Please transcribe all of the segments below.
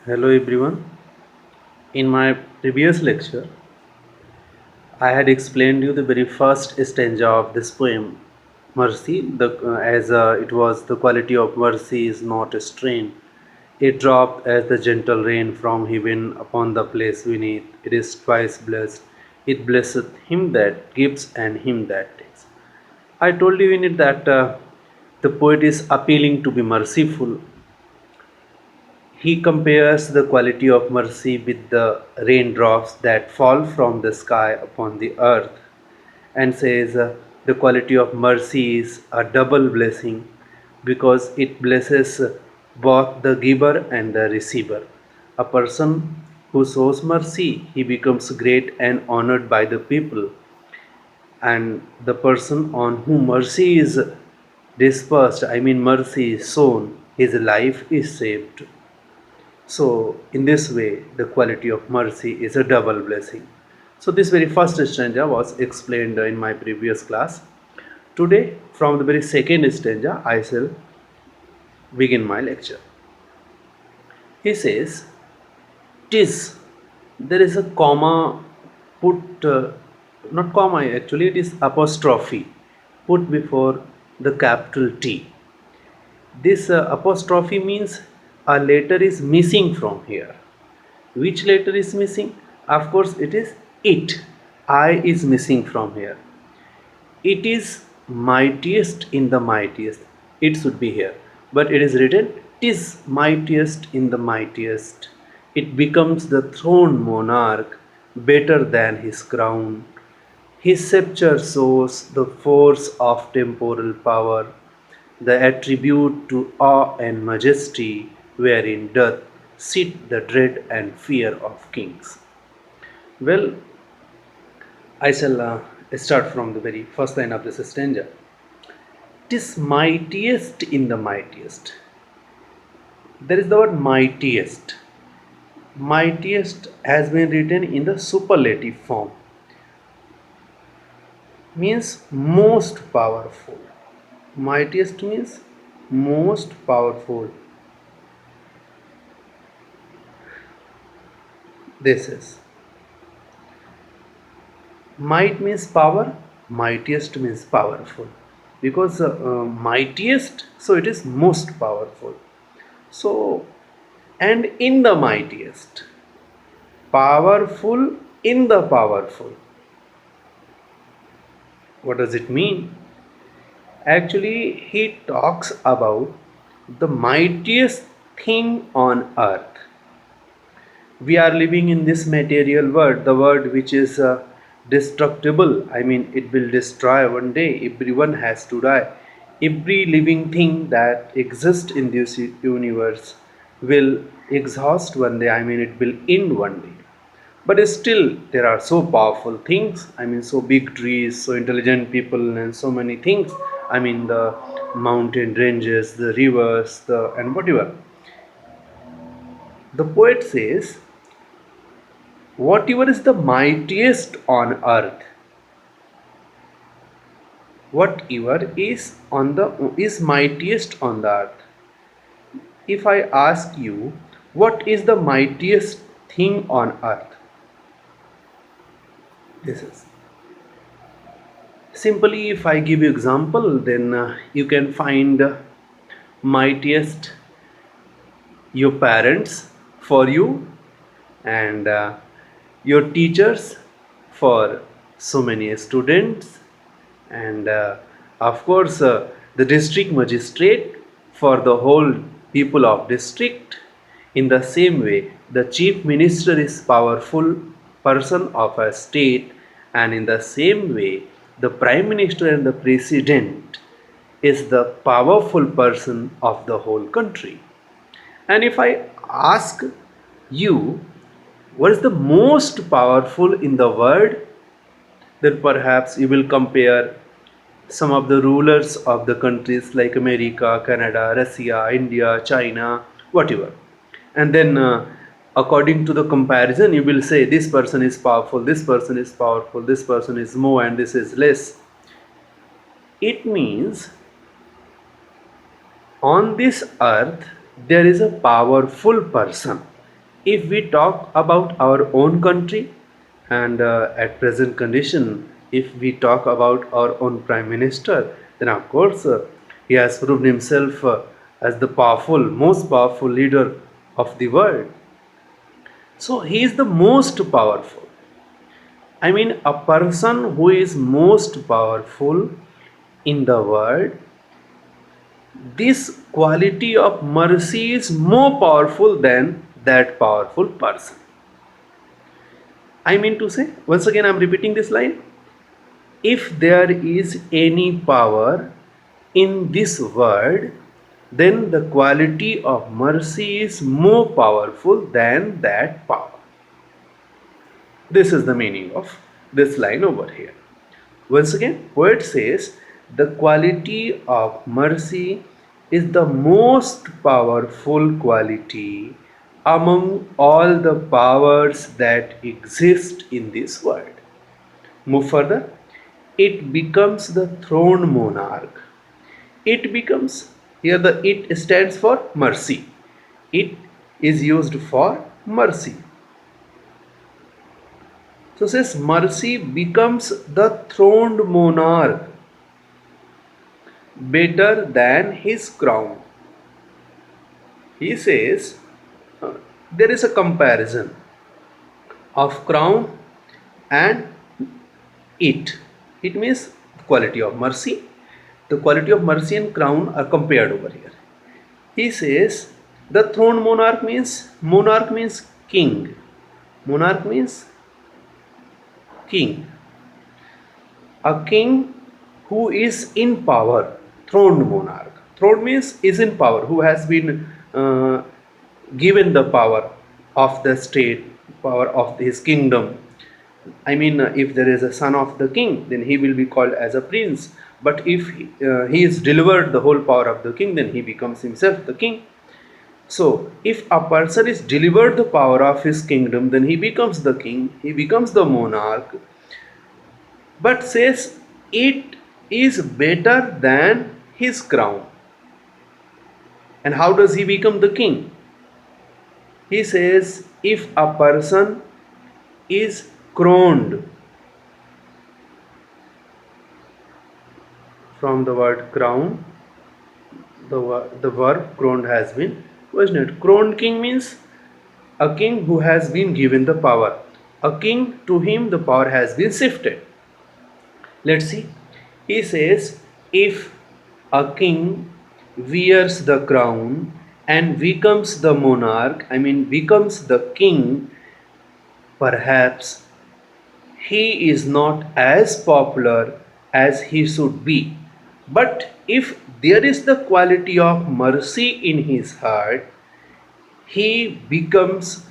Hello everyone. In my previous lecture, I had explained you the very first stanza of this poem, Mercy. It was the quality of mercy is not a strain. It dropped as the gentle rain from heaven upon the place beneath. It is twice blessed. It blesseth him that gives and him that takes. I told you in it that the poet is appealing to be merciful. He compares the quality of mercy with the raindrops that fall from the sky upon the earth and says the quality of mercy is a double blessing because it blesses both the giver and the receiver. A person who shows mercy, he becomes great and honored by the people, and the person on whom mercy is dispersed, I mean mercy is shown, his life is saved. So, in this way, the quality of mercy is a double blessing. So, this very first stanza was explained in my previous class. Today, from the very second stanza, I shall begin my lecture. He says, "Tis." There is a comma put, not comma actually, it is apostrophe put before the capital T. This apostrophe means a letter is missing from here. Which letter is missing? Of course, it is it. I is missing from here. It is mightiest in the mightiest. It should be here. But it is written, tis mightiest in the mightiest. It becomes the throne monarch better than his crown. His sceptre shows the force of temporal power, the attribute to awe and majesty, wherein doth sit the dread and fear of kings. Well, I shall start from the very first line of this stanza. Tis mightiest in the mightiest. There is the word mightiest. Mightiest has been written in the superlative form, means most powerful. Mightiest means most powerful. This is might means power, mightiest means powerful. Because mightiest, so it is most powerful. So, and in the mightiest, powerful in the powerful. What does it mean? Actually, he talks about the mightiest thing on earth. We are living in this material world, the world which is destructible. I mean, it will destroy one day. Everyone has to die. Every living thing that exists in this universe will exhaust one day. I mean, it will end one day. But still, there are so powerful things. I mean, so big trees, so intelligent people, and so many things. I mean, the mountain ranges, the rivers, the and whatever. The poet says, whatever is the mightiest on earth, whatever is mightiest on the earth. If I ask you, what is the mightiest thing on earth? This is simply, if I give you example, then you can find mightiest your parents for you, and your teachers for so many students, and of course the district magistrate for the whole people of district. In the same way, the chief minister is powerful person of a state, and in the same way, the prime minister and the president is the powerful person of the whole country. And if I ask you, what is the most powerful in the world, then perhaps you will compare some of the rulers of the countries like America, Canada, Russia, India, China, whatever. And then, according to the comparison, you will say this person is powerful, this person is powerful, this person is more, and this is less. It means on this earth there is a powerful person. If we talk about our own country, and at present condition, if we talk about our own prime minister, then of course he has proved himself as the most powerful leader of the world. So he is the most powerful. I mean, a person who is most powerful in the world, this quality of mercy is more powerful than that powerful person. I mean to say, once again, I'm repeating this line. If there is any power in this world, then the quality of mercy is more powerful than that power. This is the meaning of this line over here. Once again, poet says the quality of mercy is the most powerful quality among all the powers that exist in this world. Move further. It becomes the throne monarch. It becomes, here the it stands for mercy. It is used for mercy. So says mercy becomes the throned monarch better than his crown. He says there is a comparison of crown and it. It means quality of mercy. The quality of mercy and crown are compared over here. He says the throne monarch means king. Monarch means king. A king who is in power, throned monarch. Throne means is in power, who has been given the power of the state, power of his kingdom. I mean, if there is a son of the king, then he will be called as a prince. But if he is delivered the whole power of the king, then he becomes himself the king. So, if a person is delivered the power of his kingdom, then he becomes the king, he becomes the monarch. But says it is better than his crown. And how does he become the king? He says if a person is crowned, from the word crown, the verb crowned has been questioned. Crowned king means a king who has been given the power. A king, to him the power has been shifted. Let's see. He says if a king wears the crown and becomes the monarch, becomes the king, perhaps he is not as popular as he should be. But if there is the quality of mercy in his heart, he becomes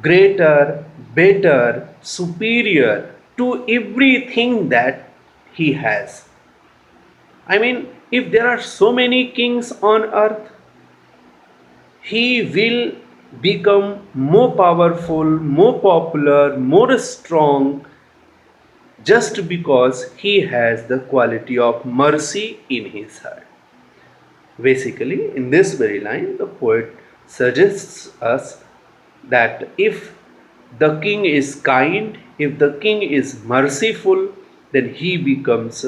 greater, better, superior to everything that he has. If there are so many kings on earth, he will become more powerful, more popular, more strong, just because he has the quality of mercy in his heart. Basically, in this very line, the poet suggests us that if the king is kind, if the king is merciful, then he becomes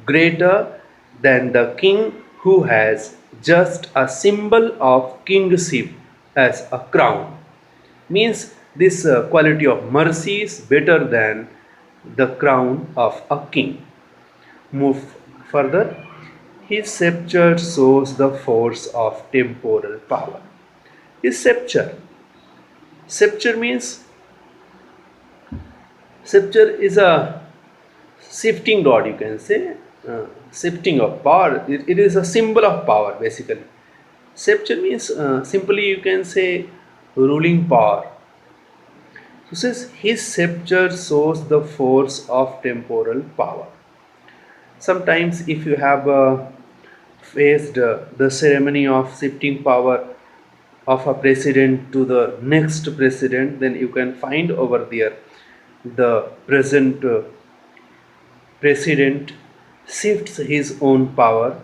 greater than the king who has just a symbol of kingship as a crown. Means this quality of mercy is better than the crown of a king. Move further. His scepter shows the force of temporal power. His scepter. Scepter means, scepter is a shifting rod, you can say, shifting of power. It is a symbol of power basically. Scepter means simply you can say ruling power. So says his scepter shows the force of temporal power. Sometimes if you have faced the ceremony of shifting power of a president to the next president, then you can find over there the present president shifts his own power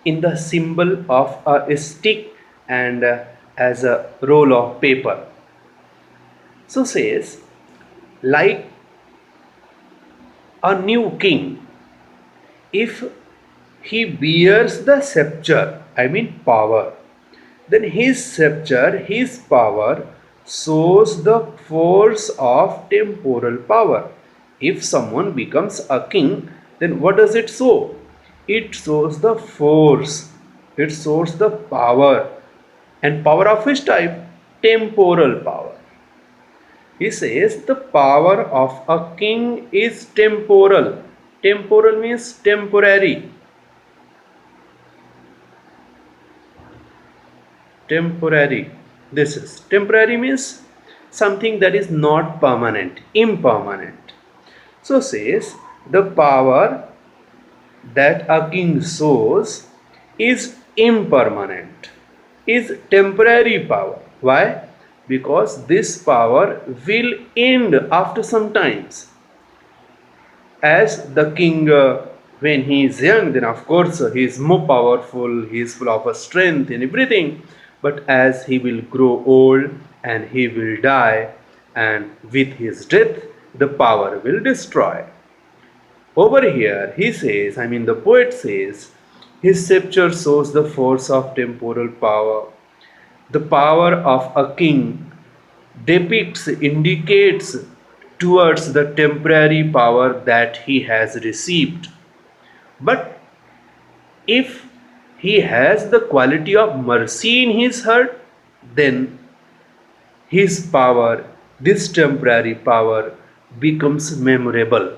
in the symbol of a stick and as a roll of paper. So says, like a new king, if he bears the scepter, I mean power, then his scepter, his power, shows the force of temporal power. If someone becomes a king, then what does it show? It shows the force, it shows the power. And power of which type? Temporal power. He says the power of a king is temporal. Temporal means temporary. Temporary. This is temporary means something that is not permanent, impermanent. So says the power that a king shows is impermanent, is temporary power. Why? Because this power will end after some times. As the king, when he is young, then of course he is more powerful, he is full of strength and everything. But as he will grow old and he will die, and with his death, the power will destroy. Over here, he says, I mean, the poet says, his scepter shows the force of temporal power. The power of a king depicts, indicates towards the temporary power that he has received. But if he has the quality of mercy in his heart, then his power, this temporary power, becomes memorable,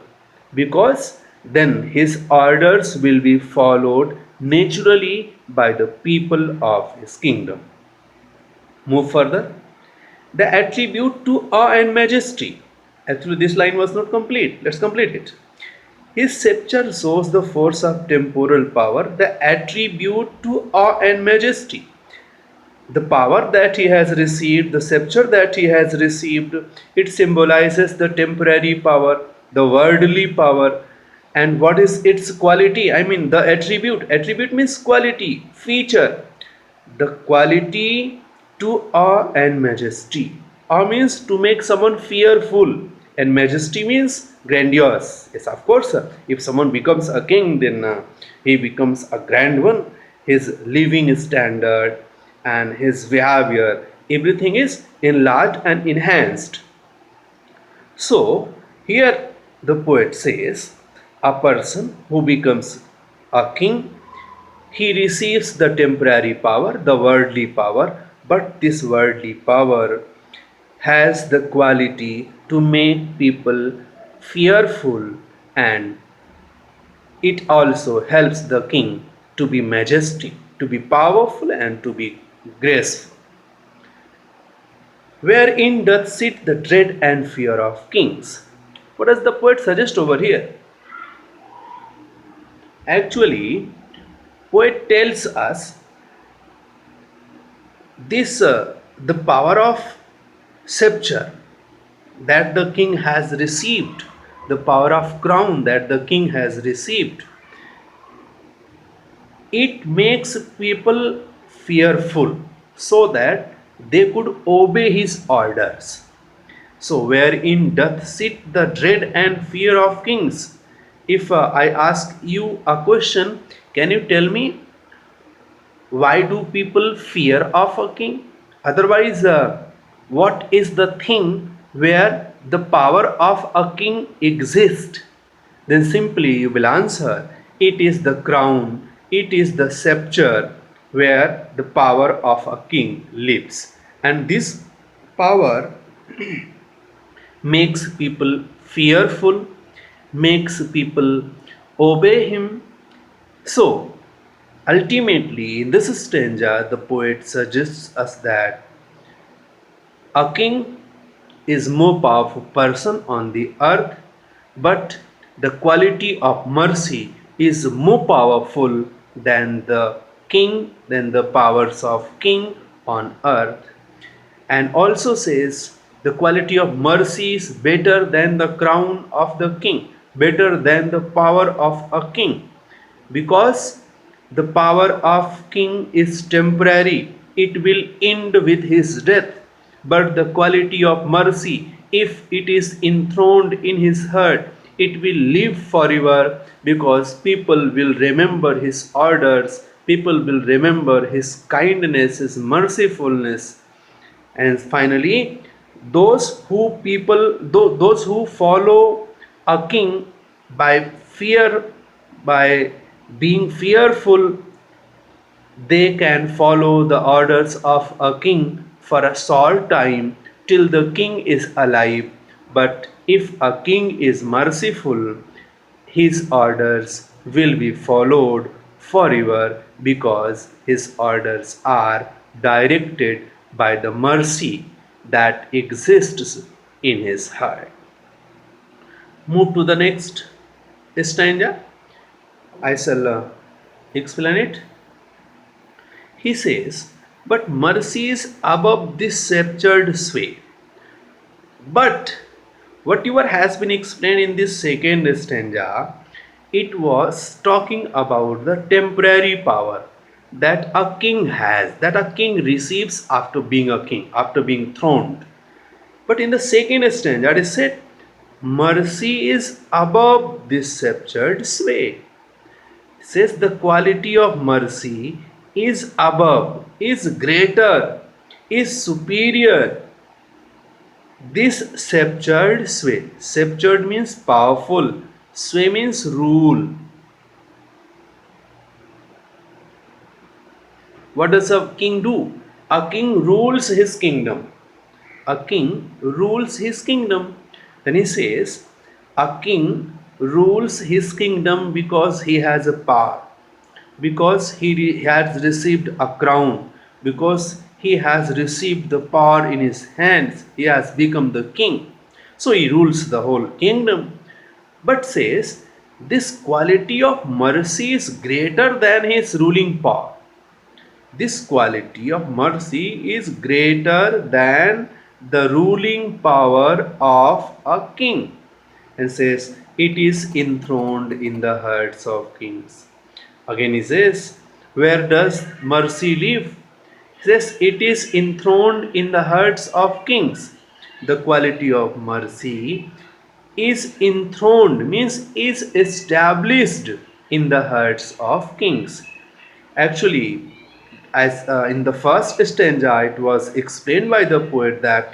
because then his orders will be followed naturally by the people of his kingdom. Move further. The attribute to awe and majesty. Actually, this line was not complete. Let's complete it. His scepter shows the force of temporal power, the attribute to awe and majesty. The power that he has received, the scepter that he has received, it symbolizes the temporary power, the worldly power. And what is its quality? I mean, the attribute. Attribute means quality, feature. The quality to awe and majesty. Awe means to make someone fearful, and majesty means grandiose. Yes, of course, if someone becomes a king, then he becomes a grand one. His living standard and his behavior, everything is enlarged and enhanced. So, here the poet says, a person who becomes a king, he receives the temporary power, the worldly power, but this worldly power has the quality to make people fearful, and it also helps the king to be majestic, to be powerful, and to be graceful. Wherein doth sit the dread and fear of kings? What does the poet suggest over here? Actually, poet tells us this the power of scepter that the king has received, the power of crown that the king has received, it makes people fearful so that they could obey his orders. So, wherein doth sit the dread and fear of kings? If I ask you a question, can you tell me why do people fear of a king? Otherwise, what is the thing where the power of a king exists? Then simply you will answer, it is the crown, it is the scepter where the power of a king lives. And this power makes people fearful, makes people obey him. So, ultimately, in this stanza, the poet suggests us that a king is more powerful person on the earth, but the quality of mercy is more powerful than the king, than the powers of king on earth. And also says the quality of mercy is better than the crown of the king, better than the power of a king, because the power of king is temporary, it will end with his death, But the quality of mercy, if it is enthroned in his heart, it will live forever, because people will remember his orders, people will remember his kindness, his mercifulness. And finally, those who follow a king by fear, by being fearful, they can follow the orders of a king for a short time till the king is alive. But if a king is merciful, his orders will be followed forever, because his orders are directed by the mercy that exists in his heart. Move to the next stanza. I shall explain it. He says, but mercy is above this sceptred sway. But whatever has been explained in this second stanza, it was talking about the temporary power that a king has, that a king receives after being a king, after being throned. But in the second stanza, it is said, mercy is above this sceptred sway. Says the quality of mercy is above, is greater, is superior. This sceptred sway. Sceptred means powerful. Sway means rule. What does a king do? A king rules his kingdom. A king rules his kingdom. Then he says, a king rules his kingdom because he has a power, because he has received a crown, because he has received the power in his hands, he has become the king. So he rules the whole kingdom. But says, this quality of mercy is greater than his ruling power. This quality of mercy is greater than the ruling power of a king. And says, it is enthroned in the hearts of kings. Again he says, where does mercy live? He says, it is enthroned in the hearts of kings. The quality of mercy is enthroned, means is established in the hearts of kings. Actually, as in the first stanza, it was explained by the poet that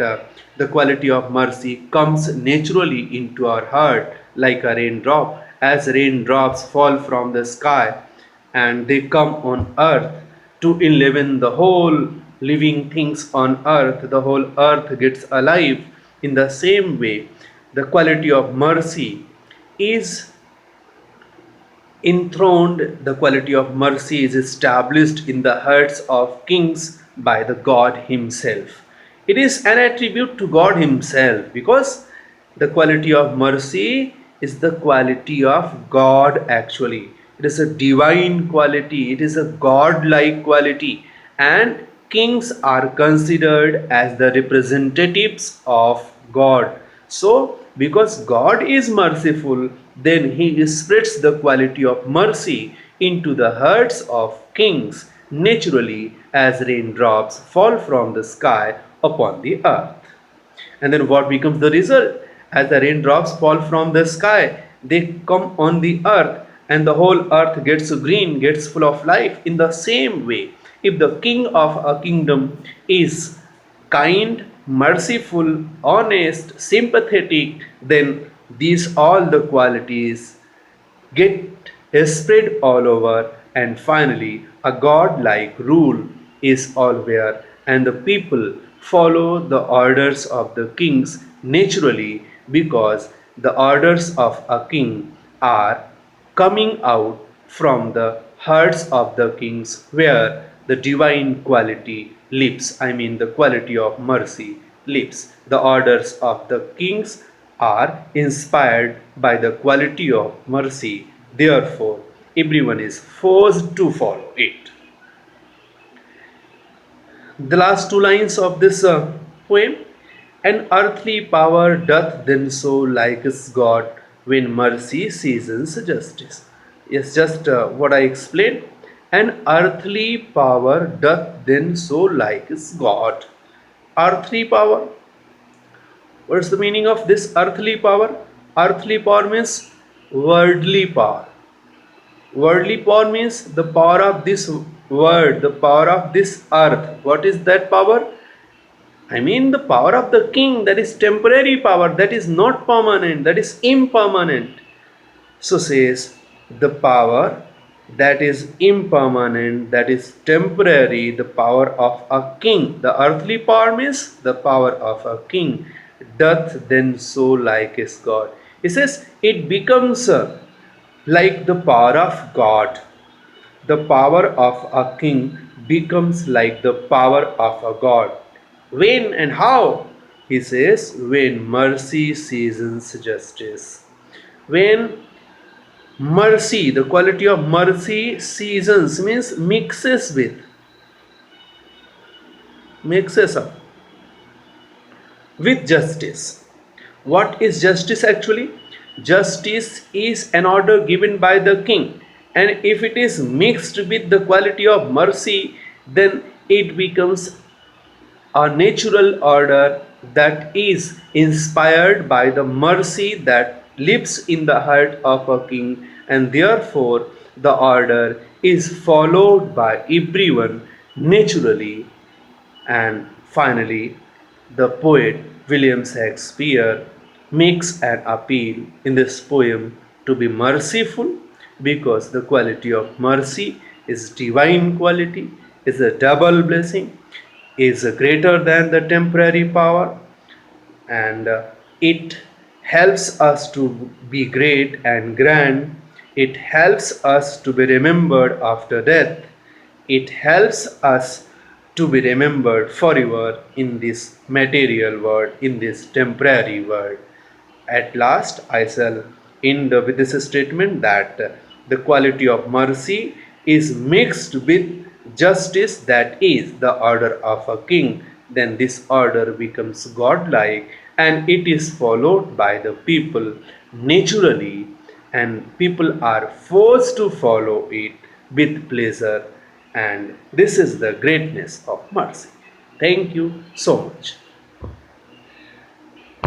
the quality of mercy comes naturally into our heart like a raindrop. As raindrops fall from the sky and they come on earth to enliven the whole living things on earth, the whole earth gets alive. In the same way, the quality of mercy is enthroned, the quality of mercy is established in the hearts of kings by the God Himself. It is an attribute to God Himself, because the quality of mercy is the quality of God actually. It is a divine quality, it is a God-like quality, and kings are considered as the representatives of God. So, because God is merciful, then He spreads the quality of mercy into the hearts of kings naturally as raindrops fall from the sky upon the earth. And then what becomes the result? As the raindrops fall from the sky, they come on the earth, and the whole earth gets green, gets full of life. In the same way, if the king of a kingdom is kind, merciful, honest, sympathetic, then these all the qualities get spread all over, and finally a god-like rule is allwhere, and the people follow the orders of the kings naturally, because the orders of a king are coming out from the hearts of the kings, where the divine quality lives. I mean, the quality of mercy lives. The orders of the kings are inspired by the quality of mercy. Therefore, everyone is forced to follow it. The last two lines of this poem, an earthly power doth then so like as God when mercy seasons justice. Yes, just what I explained. An earthly power doth then so like as God. earthly power. What's the meaning of this earthly power? Earthly power means worldly power. Worldly power means the power of this world, the power of this earth. What is that power? I mean the power of the king, that is temporary power, that is not permanent, that is impermanent. So says the power that is impermanent, that is temporary, the power of a king. The earthly power means the power of a king, doth then so like his God. He says it becomes like the power of God. The power of a king becomes like the power of a God. When and how? He says, when mercy seasons justice. When mercy, the quality of mercy seasons means mixes up with justice. What is justice actually? Justice is an order given by the king, and if it is mixed with the quality of mercy, then it becomes a natural order that is inspired by the mercy that lives in the heart of a king, and therefore the order is followed by everyone naturally. And finally, the poet William Shakespeare makes an appeal in this poem to be merciful, because the quality of mercy is divine quality, is a double blessing, is greater than the temporary power, and it helps us to be great and grand. It helps us to be remembered after death. It helps us to be remembered forever in this material world, in this temporary world. At last, I shall end with this statement that the quality of mercy is mixed with justice, that is the order of a king. Then this order becomes godlike, and it is followed by the people naturally, and people are forced to follow it with pleasure. And this is the greatness of mercy. Thank you so much.